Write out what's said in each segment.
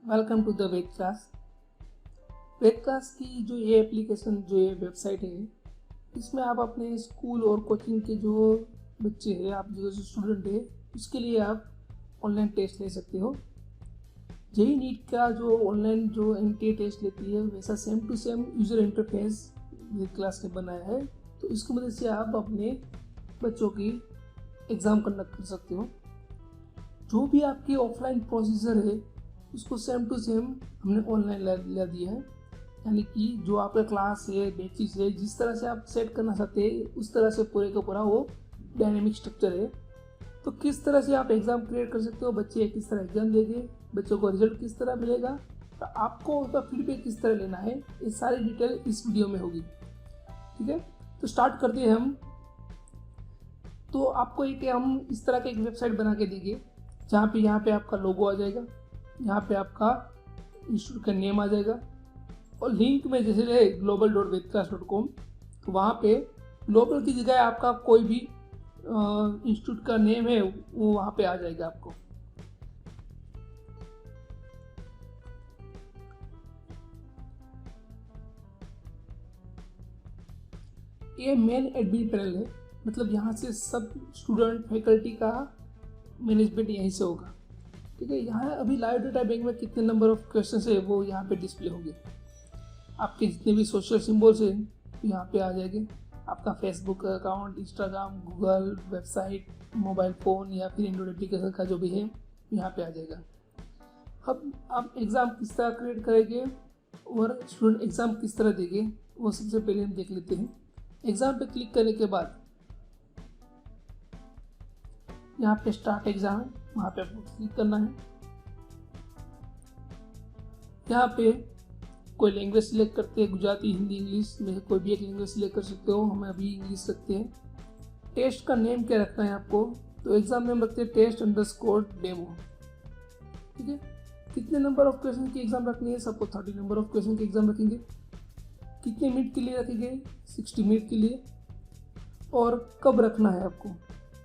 Welcome to the Ved class. Ved class की जो ये एप्लीकेशन जो ये वेबसाइट है, इसमें आप अपने स्कूल और कोचिंग के जो बच्चे हैं, आप जो स्टूडेंट है, उसके लिए आप ऑनलाइन टेस्ट ले सकते हो। जेई नीट का जो ऑनलाइन जो एनटीए टेस्ट लेती है, वैसा same to same user interface Ved class ने बनाया है। तो इसकी मदद से आप अपने बच्चों की एग्ज़ाम कंडक्ट कर सकते हो। जो भी आपकी ऑफलाइन प्रोसीजर है, उसको सेम टू सेम हमने ऑनलाइन ला दिया है। यानी कि जो आपका क्लास है, बैचेस है, जिस तरह से आप सेट करना चाहते हैं, उस तरह से पूरे का पूरा वो डायनेमिक स्ट्रक्चर है। तो किस तरह से आप एग्ज़ाम क्रिएट कर सकते हो, बच्चे किस तरह एग्ज़ाम देंगे, बच्चों को रिजल्ट किस तरह मिलेगा, तो आपको उसका फीडबैक किस तरह लेना है, ये सारी डिटेल इस वीडियो में होगी। ठीक है, तो स्टार्ट करते हैं हम। तो आपको हम इस तरह का एक वेबसाइट बना के देंगे, जहाँ पे यहाँ पे आपका लोगो आ जाएगा, यहाँ पे आपका इंस्टीट्यूट का नेम आ जाएगा, और लिंक में जैसे है global.vedclass.com, तो वहाँ पे ग्लोबल की जगह आपका कोई भी इंस्टीट्यूट का नेम है वो वहाँ पे आ जाएगा आपको। ये मेन एडमिन पैनल है, मतलब यहाँ से सब स्टूडेंट फैकल्टी का मैनेजमेंट यहीं से होगा। ठीक है, यहाँ अभी लाइव डेटा बैंक में कितने नंबर ऑफ क्वेश्चन है वो यहाँ पे डिस्प्ले होंगे। आपके जितने भी सोशल सिंबल्स हैं यहाँ पे आ जाएंगे। आपका Facebook account, Instagram, Google, website, mobile phone या फिर एंड्रॉइड एप्लीकेशन का जो भी है यहाँ पे आ जाएगा। अब आप एग्ज़ाम किस तरह क्रिएट करेंगे और स्टूडेंट एग्ज़ाम किस तरह देंगे, वो सबसे पहले हम देख लेते हैं। एग्ज़ाम पे क्लिक करने के बाद यहाँ पे स्टार्ट एग्ज़ाम है, वहाँ पे आपको क्लिक करना है। यहाँ पे कोई लैंग्वेज सिलेक्ट करते हैं, गुजराती, हिंदी, इंग्लिश में कोई भी एक लैंग्वेज सिलेक्ट कर सकते हो। हमें अभी इंग्लिश रखते हैं। टेस्ट का नेम क्या रखना है आपको, तो एग्ज़ाम नेम रखते हैं test_demo। ठीक है, कितने नंबर ऑफ क्वेश्चन की एग्ज़ाम रखनी है, सबको 30 नंबर ऑफ क्वेश्चन की एग्ज़ाम रखेंगे। कितने मिनट के लिए रखेंगे, 60 मिनट के लिए। और कब रखना है आपको,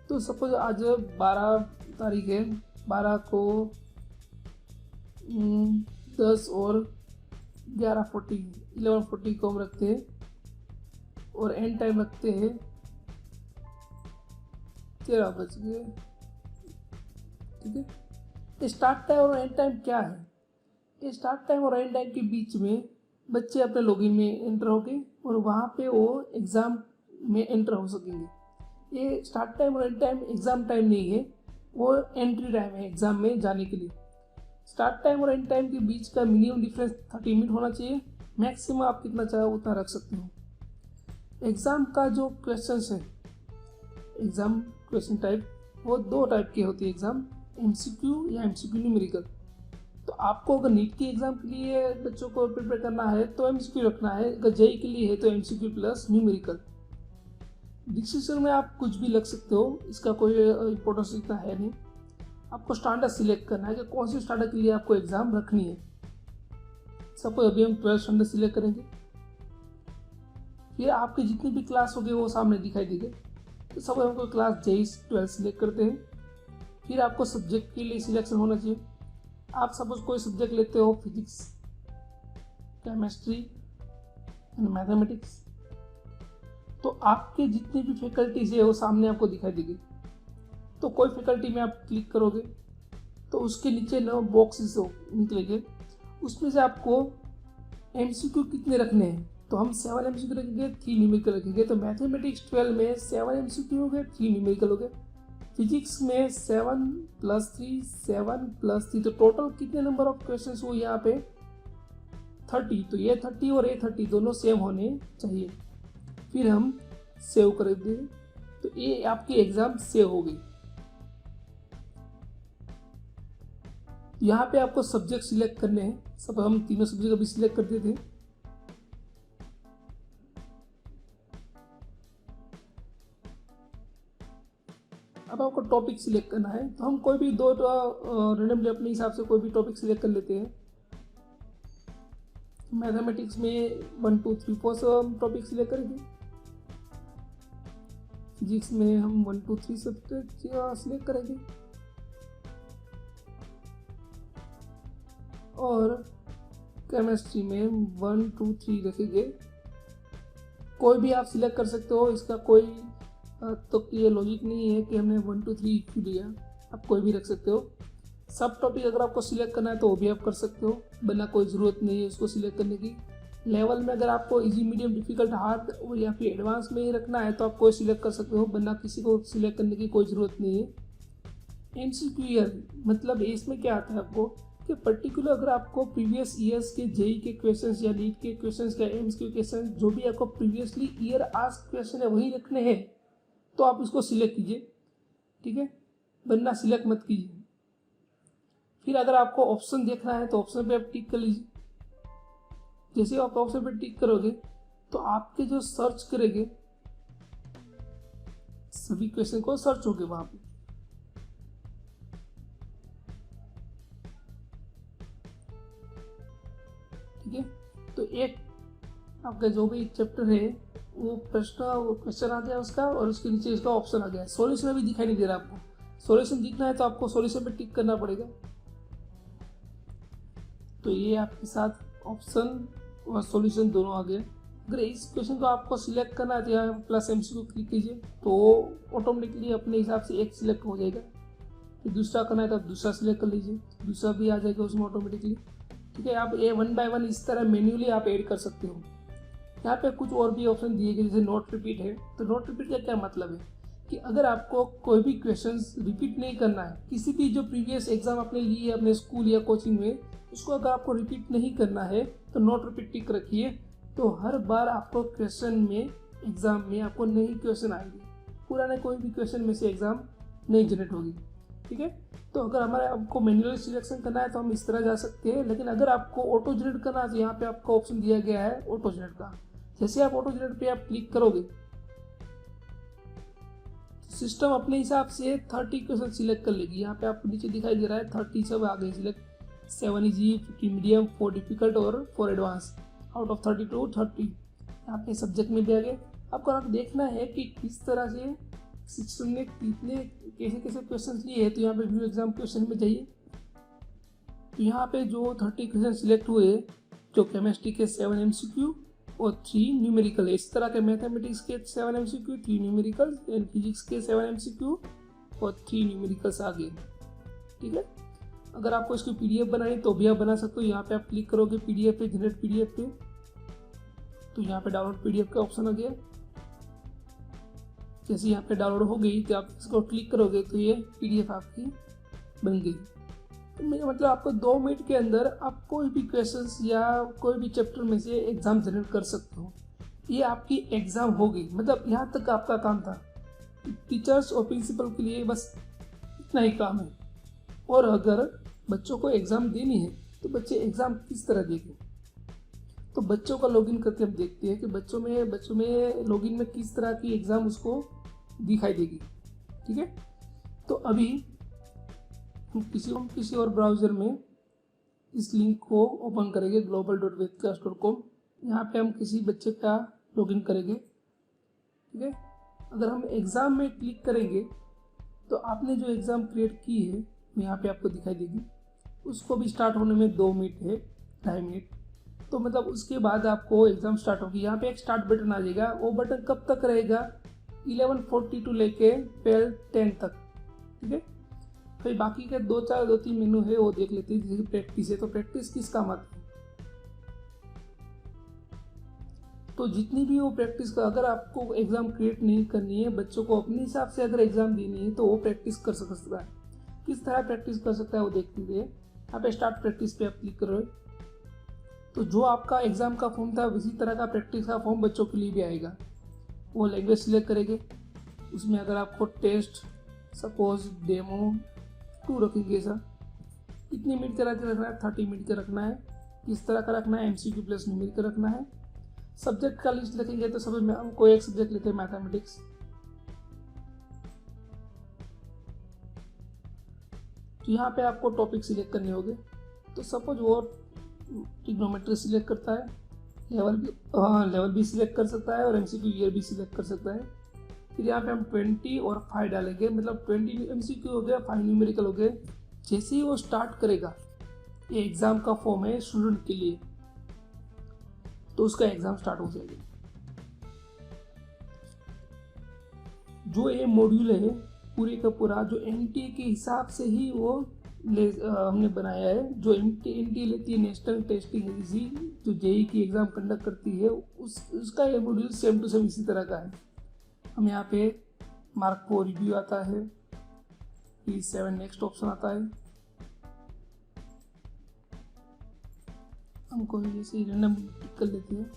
तो सपोज आज 12 तारीख है, 12 को 10 और 11:40 को हम रखते हैं, और एंड टाइम रखते हैं 13 बज गए। ठीक है, स्टार्ट टाइम और एंड टाइम क्या है, ये स्टार्ट टाइम और एंड टाइम के बीच में बच्चे अपने लॉगिन में एंटर होंगे और वहाँ पे वो एग्ज़ाम में एंटर हो सकेंगे। ये स्टार्ट टाइम और एंड टाइम एग्ज़ाम टाइम नहीं है, वो एंट्री टाइम है एग्ज़ाम में जाने के लिए। स्टार्ट टाइम और एंड टाइम के बीच का मिनिमम डिफरेंस 30 मिनट होना चाहिए। मैक्सिमम आप कितना चाहो उतना रख सकते हो। एग्ज़ाम का जो क्वेश्चन है, एग्ज़ाम क्वेश्चन टाइप, वो 2 टाइप की होती है एग्ज़ाम, MCQ या MCQ न्यूमेरिकल। तो आपको अगर नीट की एग्ज़ाम के लिए बच्चों को प्रिपेयर करना है तो MCQ रखना है, अगर जेई के लिए है तो MCQ प्लस न्यूमेरिकल। डिस्क्रिप्शन में आप कुछ भी लग सकते हो, इसका कोई इंपॉर्टेंस इतना है नहीं। आपको स्टैंडर्ड सिलेक्ट करना है कि कौन सी स्टैंडर्ड के लिए आपको एग्ज़ाम रखनी है। सपोज अभी हम 12 स्टैंडर्ड सिलेक्ट करेंगे, फिर आपके जितनी भी क्लास होगी वो सामने दिखाई देंगे। तो सपोज हमको क्लास जेई 12 सिलेक्ट करते हैं, फिर आपको सब्जेक्ट के लिए सिलेक्शन होना चाहिए। आप सपोज कोई सब्जेक्ट लेते हो, फिजिक्स, केमिस्ट्री एंड मैथमेटिक्स, तो आपके जितनी भी फैकल्टीज है वो सामने आपको दिखाई देगी। तो कोई फैकल्टी में आप क्लिक करोगे तो उसके नीचे ना बॉक्सेस निकलेंगे, उसमें से आपको MCQ कितने रखने हैं। तो हम 7 MCQ रखेंगे, 3 न्यूमेरिकल रखेंगे। तो मैथमेटिक्स 12 में 7 MCQ हो गए, 3 न्यूमेरिकल हो गए। फिजिक्स में 7 + 3, 7 + 3, तो टोटल कितने नंबर ऑफ क्वेश्चन हो यहाँ पे 30। तो ये 30 और ये 30 दोनों सेम होने चाहिए। फिर हम सेव कर देंगे, तो ये आपकी एग्ज़ाम सेव हो गई। यहाँ पे आपको सब्जेक्ट सिलेक्ट करने हैं। सब हम तीनों सब्जेक्ट अभी सिलेक्ट कर देते हैं। अब आपको टॉपिक सिलेक्ट करना है, तो हम कोई भी 2 रेंडमली अपने हिसाब से कोई भी टॉपिक सिलेक्ट कर लेते हैं। मैथमेटिक्स में 1 2 3 4 से हम टॉपिक सिलेक्ट करेंगे। फिजिक्स में हम 1 2 3 सब्जेक्ट सिलेक्ट करेंगे, और केमिस्ट्री में 1 2 3 रखेंगे। कोई भी आप सिलेक्ट कर सकते हो, इसका कोई तो ये लॉजिक नहीं है कि हमने 1 2 3 क्यों दिया, आप कोई भी रख सकते हो। सब टॉपिक अगर आपको सिलेक्ट करना है तो वो भी आप कर सकते हो, वरना कोई ज़रूरत नहीं है उसको सिलेक्ट करने की। लेवल में अगर आपको इजी, मीडियम, डिफिकल्ट, हार्ड या फिर एडवांस में ही रखना है तो आप कोई सिलेक्ट कर सकते हो, वरना किसी को सिलेक्ट करने की कोई ज़रूरत नहीं है। MCQ मतलब इसमें क्या आता है आपको कि पर्टिकुलर अगर आपको प्रीवियस ईयर्स के जेई के क्वेश्चंस या नीट के क्वेश्चंस या MCQ क्वेश्चन जो भी आपको प्रीवियसली ईयर आस्क्ड क्वेश्चन है वही रखने हैं तो आप इसको सिलेक्ट कीजिए, ठीक है, वरना सिलेक्ट मत कीजिए। फिर अगर आपको ऑप्शन देखना है तो ऑप्शन पे आप टिक कर लीजिए। जैसे आप ऑप्शन पे टिक करोगे तो आपके जो सर्च करेंगे सभी क्वेश्चन को सर्च होंगे वहां पे। ठीक है, तो एक आपका जो भी चैप्टर है वो क्वेश्चन आ गया उसका, और उसके नीचे इसका ऑप्शन आ गया। सॉल्यूशन अभी दिखाई नहीं दे रहा आपको, सॉल्यूशन दिखना है तो आपको सॉल्यूशन पे टिक करना पड़ेगा। तो ये आपके साथ ऑप्शन और सॉल्यूशन दोनों आ गए। अगर इस क्वेश्चन को आपको सिलेक्ट करना है तो यहाँ प्लस MCQ क्लिक कीजिए तो ऑटोमेटिकली अपने हिसाब से एक सिलेक्ट हो जाएगा। फिर दूसरा करना है तो आप दूसरा सिलेक्ट कर लीजिए, दूसरा भी आ जाएगा उसमें ऑटोमेटिकली। ठीक है, आप ये 1 बाय 1 इस तरह मैन्युअली आप ऐड कर सकते हो। यहाँ पे कुछ और भी ऑप्शन दिए गए, जैसे नोट रिपीट है। तो नोट रिपीट का क्या मतलब है कि अगर आपको कोई भी क्वेश्चंस रिपीट नहीं करना है, किसी भी जो प्रीवियस एग्जाम आपने ली है अपने स्कूल या कोचिंग में, उसको अगर आपको रिपीट नहीं करना है तो नोट रिपीट टिक रखिए। तो हर बार आपको क्वेश्चन में एग्जाम में आपको नई क्वेश्चन आएगी, पुराने कोई भी क्वेश्चन में से एग्जाम नहीं जनरेट होगी। ठीक है, तो अगर हमारे आपको मैन्युअली सिलेक्शन करना है तो हम इस तरह जा सकते हैं, लेकिन अगर आपको ऑटो जनरेट करना है तो यहाँ पे आपको ऑप्शन दिया गया है ऑटो जनरेट का। जैसे आप ऑटो जनरेट पे आप क्लिक करोगे सिस्टम अपने हिसाब से 30 क्वेश्चन सिलेक्ट कर लेगी। यहाँ पे आपको नीचे दिखाई दे रहा है 30 सब आ गए सिलेक्ट, 7 इजी, 50 मीडियम, 4 डिफिकल्ट और 4 एडवांस, आउट ऑफ 32 30। यहाँ पे सब्जेक्ट में भी आ गए। आपको आप देखना है कि किस तरह से सिस्टम ने कितने कैसे कैसे क्वेश्चन लिए हैं। तो यहाँ पे व्यू एग्जाम क्वेश्चन में जाइए, तो यहाँ पे जो 30 क्वेश्चन सिलेक्ट हुए, जो केमिस्ट्री के 7 MCQ और 3 न्यूमेरिकल है। इस तरह के मैथमेटिक्स के 7 MCQ, 3 न्यूमेरिकल, एंड फिजिक्स के 7 MCQ और 3 न्यूमेरिकल्स आ गए। ठीक है, अगर आपको इसकी PDF बनानी तो भी आप बना सकते हो। यहाँ पे आप क्लिक करोगे PDF पे, जनरेट PDF पे, तो यहाँ पे डाउनलोड PDF का ऑप्शन आ गया। जैसे यहाँ पे डाउनलोड हो गई तो आप इसको क्लिक करोगे तो ये PDF आपकी बन गई। तो मेरा मतलब आपको 2 मिनट के अंदर आप कोई भी क्वेश्चंस या कोई भी चैप्टर में से एग्जाम जनरेट कर सकते हो। ये आपकी एग्जाम हो गई, मतलब यहाँ तक आपका काम था। टीचर्स और प्रिंसिपल के लिए बस इतना ही काम है। और अगर बच्चों को एग्ज़ाम देनी है तो बच्चे एग्ज़ाम किस तरह देंगे, तो बच्चों का लॉगिन करके हम देखते हैं कि बच्चों में लॉगिन में किस तरह की एग्ज़ाम उसको दिखाई देगी। ठीक है, तो अभी हम किसी और ब्राउज़र में इस लिंक को ओपन करेंगे, global.vedclass.com। यहाँ पे हम किसी बच्चे का लॉगिन करेंगे। ठीक है, अगर हम एग्ज़ाम में क्लिक करेंगे तो आपने जो एग्ज़ाम क्रिएट की है यहाँ पे आपको दिखाई देगी। उसको भी स्टार्ट होने में 2 मिनट है, 2.5 मिनट। तो मतलब उसके बाद आपको एग्ज़ाम स्टार्ट होगी। यहाँ पे एक स्टार्ट बटन आ जाएगा। वो बटन कब तक रहेगा, 11:42 लेके 12:10 तक। ठीक है, फिर बाकी के 2-3 मेनू है वो देख लेते हैं। जैसे प्रैक्टिस है, तो प्रैक्टिस किस काम आती है, तो जितनी भी वो प्रैक्टिस का, अगर आपको एग्ज़ाम क्रिएट नहीं करनी है, बच्चों को अपने हिसाब से अगर एग्ज़ाम देनी है तो वो प्रैक्टिस कर सकता है। किस तरह प्रैक्टिस कर सकता है वो देखते हैं। यहाँ पे स्टार्ट प्रैक्टिस पे आप क्लिक करो तो जो आपका एग्ज़ाम का फॉर्म था उसी तरह का प्रैक्टिस का फॉर्म बच्चों के लिए भी आएगा। वो लैंग्वेज सिलेक्ट करेंगे, उसमें अगर आपको टेस्ट सपोज डेमो 2 रखेंगे, ऐसा कितनी मिनट का रखना है, 30 मिनट का रखना है। किस तरह का रखना है, MCQ प्लस न्यूमेरिकल रखना है। सब्जेक्ट का लिस्ट लिखेंगे तो सब में हम कोई एक सब्जेक्ट लेते हैं मैथमेटिक्स। तो यहाँ पे आपको टॉपिक सिलेक्ट करने होंगे। तो सपोज वो ट्रिग्नोमेट्री सिलेक्ट करता है, लेवल भी सिलेक्ट कर सकता है और MCQ ईयर भी सिलेक्ट कर सकता है। फिर यहाँ पे हम 20 और 5 डालेंगे, मतलब 20 MCQ हो गया, 5 न्यूमेरिकल हो गए। जैसे ही वो स्टार्ट करेगा ये एग्ज़ाम का फॉर्म है स्टूडेंट के लिए, तो उसका एग्ज़ाम स्टार्ट हो जाएगा। जो ये मॉड्यूल है पूरे का पूरा जो एनटीए के हिसाब से ही वो हमने बनाया है। जो एनटीए लेती है, नेशनल टेस्टिंग एजेंसी, जो जेई की एग्ज़ाम कंडक्ट करती है, उसका ये मॉड्यूल सेम टू सेम इसी तरह का है। हम यहाँ पे मार्क 4 रिव्यू आता है, P7 नेक्स्ट ऑप्शन आता है। हम कोई जैसे रैंडम टिक कर लेते हैं।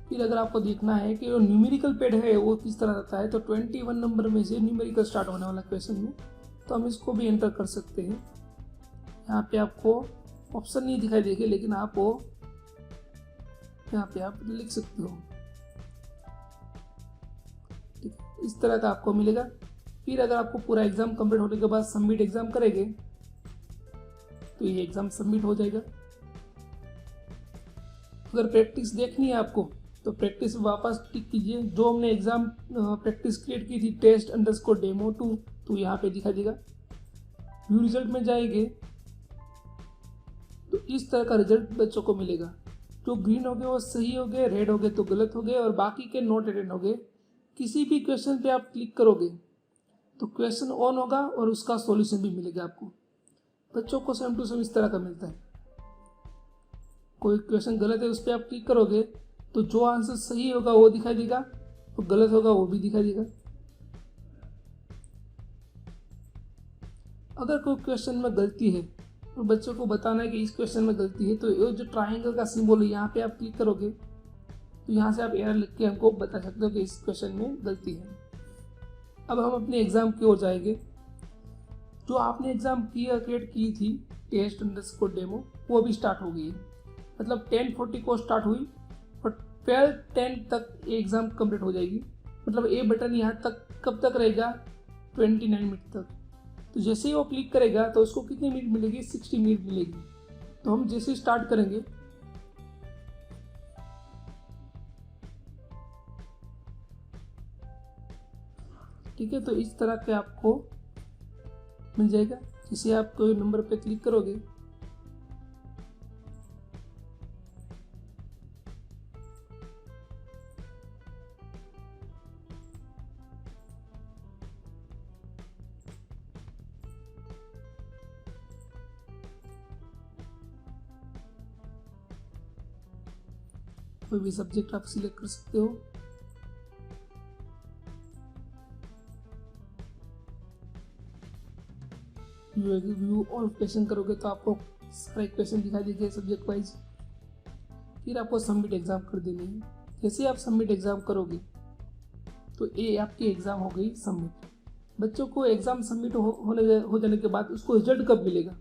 फिर अगर आपको देखना है कि जो न्यूमेरिकल पैड है वो किस तरह रहता है, तो 21 नंबर में से न्यूमेरिकल स्टार्ट होने वाला क्वेश्चन में, तो हम इसको भी एंटर कर सकते हैं। यहाँ पे आपको ऑप्शन नहीं दिखाई देंगे, लेकिन आप वो यहाँ पे आप लिख सकते हो। ठीक, इस तरह का आपको मिलेगा। फिर अगर आपको पूरा एग्जाम कंप्लीट होने के बाद सबमिट एग्जाम करेंगे तो ये एग्जाम सबमिट हो जाएगा। अगर प्रैक्टिस देखनी है आपको तो प्रैक्टिस वापस टिक कीजिए। जो हमने एग्जाम प्रैक्टिस क्रिएट की थी test_demo2, तो यहाँ पे दिखा देगा। व्यू रिजल्ट में जाएंगे तो इस तरह का रिजल्ट बच्चों को मिलेगा। जो ग्रीन हो गए वो सही हो गए, रेड हो गए तो गलत हो गए, और बाकी के नॉट अटेंड हो गए। किसी भी क्वेश्चन पे आप क्लिक करोगे तो क्वेश्चन ऑन होगा और उसका सॉल्यूशन भी मिलेगा आपको। बच्चों को सेम टू सेम इस तरह का मिलता है। कोई क्वेश्चन गलत है उस पर आप क्लिक करोगे तो जो आंसर सही होगा वो दिखाई देगा और गलत होगा वो भी दिखाई देगा। अगर कोई क्वेश्चन में गलती है और बच्चों को बताना है कि इस क्वेश्चन में गलती है, तो ये जो ट्राइंगल का सिंबल है यहाँ पे आप क्लिक करोगे तो यहाँ से आप एरर लिख के हमको बता सकते हो कि इस क्वेश्चन में गलती है। अब हम अपने एग्जाम की ओर जाएंगे। जो आपने एग्जाम क्रिएट की थी test_demo, वो अभी स्टार्ट हो गई है। मतलब 10:40 को स्टार्ट हुई और 12:10 तक ये एग्ज़ाम कंप्लीट हो जाएगी। मतलब ए बटन यहाँ तक कब तक रहेगा, 29 मिनट तक। तो जैसे ही वो क्लिक करेगा तो उसको कितनी मिनट मिलेगी, 60 मिनट मिलेगी। तो हम जैसे ही स्टार्ट करेंगे ठीक है, तो इस तरह के आपको मिल जाएगा। जैसे आप कोई नंबर पे क्लिक करोगे कोई भी सब्जेक्ट आप सिलेक्ट कर सकते हो। व्यू ऑल क्वेश्चन करोगे तो आपको सारे क्वेश्चन दिखाई देंगे सब्जेक्ट वाइज। फिर आपको सबमिट एग्जाम कर देनी है। जैसे आप सबमिट एग्जाम करोगे तो ये आपकी एग्जाम हो गई सबमिट। बच्चों को एग्जाम सबमिट हो जाने के बाद उसको रिजल्ट कब मिलेगा,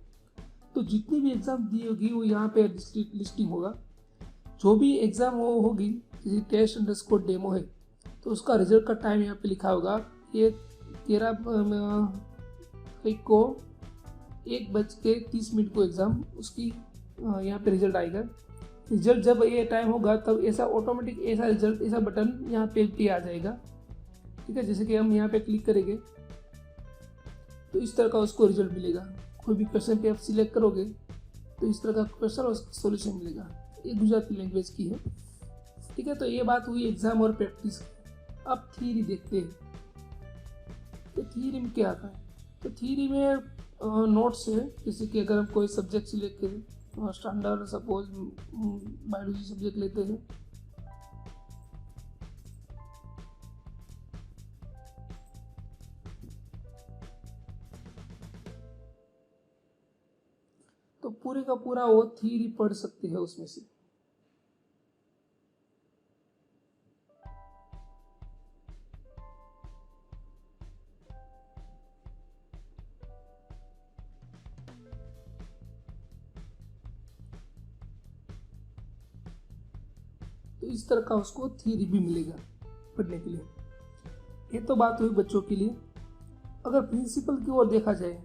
तो जितनी भी एग्जाम दी होगी वो यहाँ पे लिस्टिंग होगा। जो भी एग्जाम होगी, जैसे test_demo है तो उसका रिजल्ट का टाइम यहाँ पे लिखा होगा। ये 13 तारीख को 1:30 को एग्ज़ाम उसकी यहाँ पे रिजल्ट आएगा। रिजल्ट जब ये टाइम होगा तब ऐसा ऑटोमेटिक ऐसा रिजल्ट ऐसा बटन यहाँ पे आ जाएगा। ठीक है, जैसे कि हम यहाँ पे क्लिक करेंगे तो इस तरह का उसको रिजल्ट मिलेगा। कोई भी क्वेश्चन पे आप सिलेक्ट करोगे तो इस तरह का क्वेश्चन और सॉल्यूशन मिलेगा। ये गुजराती लैंग्वेज की है। ठीक है, तो ये बात हुई एग्जाम और प्रैक्टिस। अब थ्योरी देखते हैं। तो थ्योरी में क्या आता है, तो थ्योरी में नोट्स है। जैसे कि अगर हम कोई सब्जेक्ट सिलेक्ट करें, स्टैंडर्ड सपोज बायोलॉजी सब्जेक्ट लेते हैं, तो पूरे का पूरा वो थ्योरी पढ़ सकते हैं उसमें से। तो इस तरह का उसको थ्योरी भी मिलेगा पढ़ने के लिए। ये तो बात हुई बच्चों के लिए। अगर प्रिंसिपल की ओर देखा जाए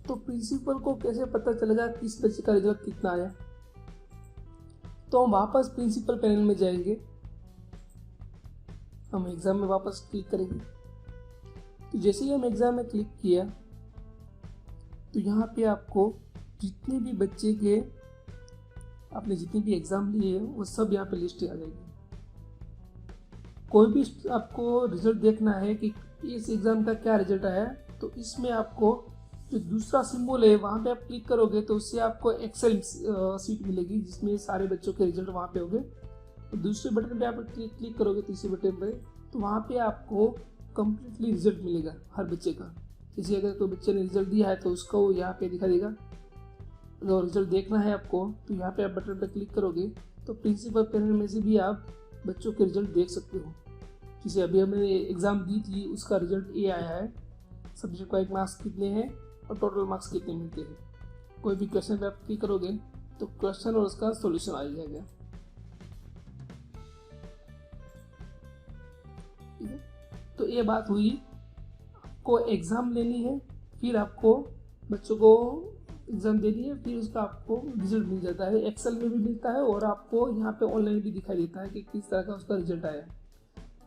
तो प्रिंसिपल को कैसे पता चलेगा किस बच्चे का रिजल्ट कितना आया, तो हम वापस प्रिंसिपल पैनल में जाएंगे। हम एग्जाम में वापस क्लिक करेंगे। तो जैसे ही हम एग्जाम में क्लिक किया तो यहाँ पे आपको जितने भी बच्चे के आपने जितने भी एग्ज़ाम लिए वो सब यहाँ पे लिस्ट आ जाएगी। कोई भी आपको रिजल्ट देखना है कि इस एग्ज़ाम का क्या रिजल्ट आया, तो इसमें आपको जो दूसरा सिंबल है वहाँ पे आप क्लिक करोगे तो उससे आपको एक्सेल सीट मिलेगी जिसमें सारे बच्चों के रिजल्ट वहाँ पे होंगे। तो दूसरे बटन पे आप क्लिक करोगे तीसरे बटन पे, तो वहाँ पे आपको कम्प्लीटली रिजल्ट मिलेगा हर बच्चे का। जैसे अगर कोई बच्चे ने रिजल्ट दिया है तो उसका वो यहाँ पे दिखा देगा। अगर रिजल्ट देखना है आपको तो यहाँ पे आप बटन पर क्लिक करोगे तो प्रिंसिपल पैनल में से भी आप बच्चों के रिजल्ट देख सकते हो। जैसे अभी हमने एग्ज़ाम दी थी उसका रिजल्ट ये आया है, सब्जेक्ट वाइज मार्क्स कितने हैं और टोटल मार्क्स कितने मिलते हैं। कोई भी क्वेश्चन पे आप क्लिक करोगे तो क्वेश्चन और उसका सॉल्यूशन आ जाएगा। ठीक है, तो ये बात हुई, आपको एग्ज़ाम लेनी है, फिर आपको बच्चों को एग्ज़ाम देनी है, फिर उसका आपको रिजल्ट मिल जाता है। एक्सेल में भी मिलता है और आपको यहाँ पे ऑनलाइन भी दिखाई देता है कि किस तरह का उसका रिजल्ट आया।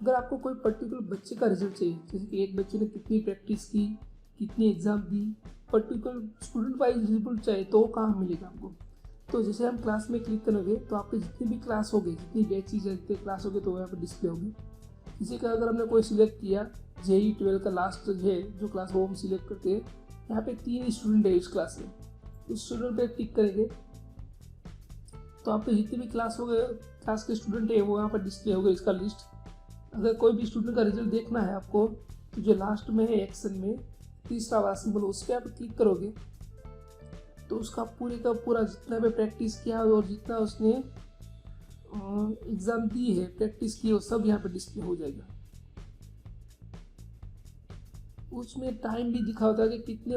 अगर आपको कोई पर्टिकुलर बच्चे का रिजल्ट चाहिए, जैसे कि एक बच्चे ने कितनी प्रैक्टिस की, कितनी एग्ज़ाम दी, पर्टिकुलर स्टूडेंट वाइज रिजल्ट चाहिए तो कहाँ मिलेगा आपको। तो जैसे हम क्लास में क्लिक करोगे तो आपके जितनी भी क्लास होगी, जितनी बैचेज जितने क्लास होगी तो यहाँ पर डिस्प्ले होगी। जैसे कि अगर हमने कोई सिलेक्ट किया JEE 12 का लास्ट है जो क्लास वो हम सिलेक्ट करते हैं, यहाँ पे 3 स्टूडेंट है इस क्लास में, उस स्टूडेंट पे क्लिक करेंगे तो आपके जितने भी क्लास हो गए, क्लास के स्टूडेंट है वो यहाँ पर डिस्प्ले हो गए इसका लिस्ट। अगर कोई भी स्टूडेंट का रिजल्ट देखना है आपको तो जो लास्ट में है एक्सेल में तीसरा वाला सिंबल उस पर आप क्लिक करोगे तो उसका पूरे का पूरा जितना भी प्रैक्टिस किया और जितना उसने एग्ज़ाम दी है, प्रैक्टिस की, वो सब यहाँ पे डिस्प्ले हो जाएगा। उसमें टाइम भी दिखा होता है कि कितने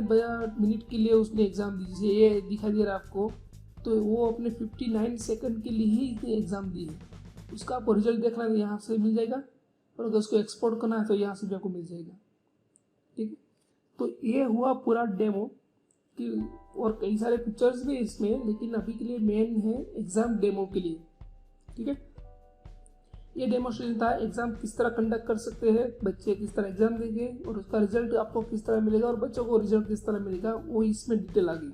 मिनट के लिए उसने एग्ज़ाम दी। जैसे ये दिखाई दे रहा है आपको, तो वो अपने 59 सेकंड के लिए ही इसने एग्ज़ाम दी है। उसका आपको रिजल्ट देखना है तो यहाँ से मिल जाएगा, और अगर उसको एक्सपोर्ट करना है तो यहाँ से भी आपको मिल जाएगा। ठीक है, तो ये हुआ पूरा डेमो कि, और कई सारे फीचर्स भी इसमें, लेकिन अभी के लिए मेन है एग्ज़ाम डेमो के लिए। ठीक है, ये डेमोस्ट्रेशन था एग्ज़ाम किस तरह कंडक्ट कर सकते हैं, बच्चे किस तरह एग्ज़ाम देंगे और उसका रिजल्ट आपको किस तरह मिलेगा और बच्चों को रिजल्ट किस तरह मिलेगा, वो इसमें डिटेल आ गई।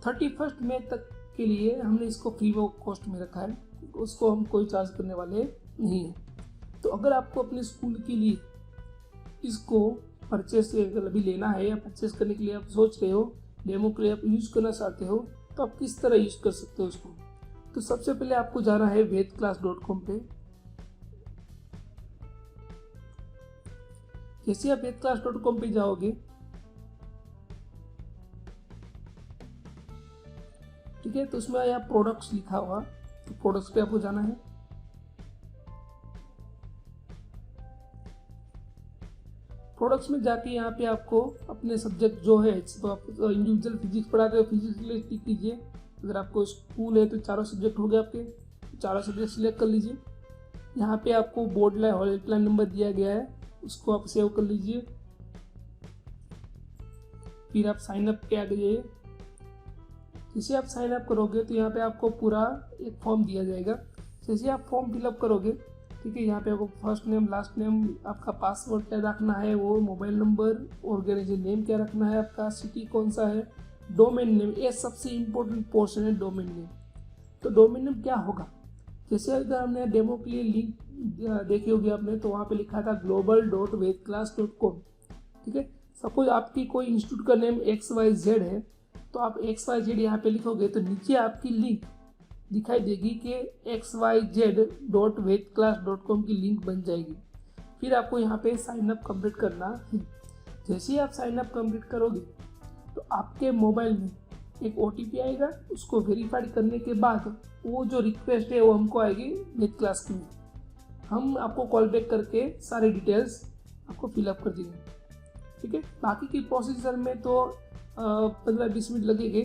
31 मई तक के लिए हमने इसको फ्री ऑफ कॉस्ट में रखा है, उसको हम कोई चार्ज करने वाले नहीं हैं। तो अगर आपको अपने स्कूल के लिए इसको परचेस अभी लेना है या परचेस करने के लिए आप सोच रहे हो, डेमो के लिए आप यूज़ करना चाहते हो, तो आप किस तरह यूज़ कर सकते हो उसको। तो सबसे पहले आपको जाना है vedclass.com पे। जैसे आप vedclass.com पे जाओगे, ठीक है, तो उसमें यहाँ प्रोडक्ट्स लिखा हुआ, तो प्रोडक्ट्स पे आपको जाना है। प्रोडक्ट्स में जाके यहाँ पे आपको अपने सब्जेक्ट जो है, तो आप इंडिविजुअल फिजिक्स पढ़ाते हो, फिजिक्स के लिए टिक कीजिए। अगर आपको स्कूल है तो चारों सब्जेक्ट हो गए आपके, चारों सब्जेक्ट सिलेक्ट कर लीजिए। यहाँ पे आपको बोर्ड लाइन हेल्पलाइन नंबर दिया गया है, उसको आप सेव कर लीजिए। फिर आप साइन अप पे आगे जाइए। जैसे आप साइन अप करोगे तो यहाँ पे आपको पूरा एक फॉर्म दिया जाएगा। जैसे आप फॉर्म फिलअप करोगे, ठीक है, यहाँ पे आपको फर्स्ट नेम, लास्ट नेम, आपका पासवर्ड क्या रखना है, वो मोबाइल नंबर, ऑर्गेनाइजेशन नेम क्या रखना है, आपका सिटी कौन सा है, डोमेन नेम, ये सबसे इम्पोर्टेंट पोर्शन है डोमेन नेम। तो डोमेन नेम क्या होगा, जैसे अगर हमने डेमो के लिए लिंक देखी होगी आपने, तो वहाँ पे लिखा था global.vedclass.com। ठीक है, सपोज आपकी कोई इंस्टीट्यूट का नेम XYZ है, तो आप XYZ यहाँ पे लिखोगे तो नीचे आपकी लिंक दिखाई देगी कि xyz.vedclass.com की लिंक बन जाएगी। फिर आपको यहाँ पे साइन अप कंप्लीट करना है। जैसे ही आप साइन अप कंप्लीट करोगे तो आपके मोबाइल में एक OTP आएगा, उसको वेरीफाइड करने के बाद वो जो रिक्वेस्ट है वो हमको आएगी vedclass की। हम आपको कॉल बैक करके सारे डिटेल्स आपको फिलअप कर देंगे। ठीक है, बाकी की प्रोसीजर में तो 15-20 मिनट लगेंगे,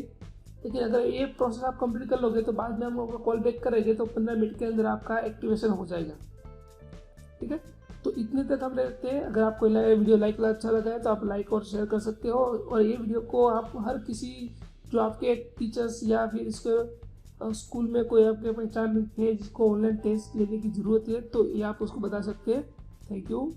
लेकिन अगर ये प्रोसेस आप कंप्लीट कर लोगे तो बाद में हम आपको कॉल बैक करेंगे तो 15 मिनट के अंदर आपका एक्टिवेशन हो जाएगा। ठीक है, तो इतने तक हम रहते हैं। अगर आपको वीडियो अच्छा लगा है तो आप लाइक और शेयर कर सकते हो, और ये वीडियो को आप हर किसी जो आपके टीचर्स या फिर इसके स्कूल में कोई आपके पहचान है जिसको ऑनलाइन टेस्ट लेने की ज़रूरत है, तो ये आप उसको बता सकते हैं। Thank you.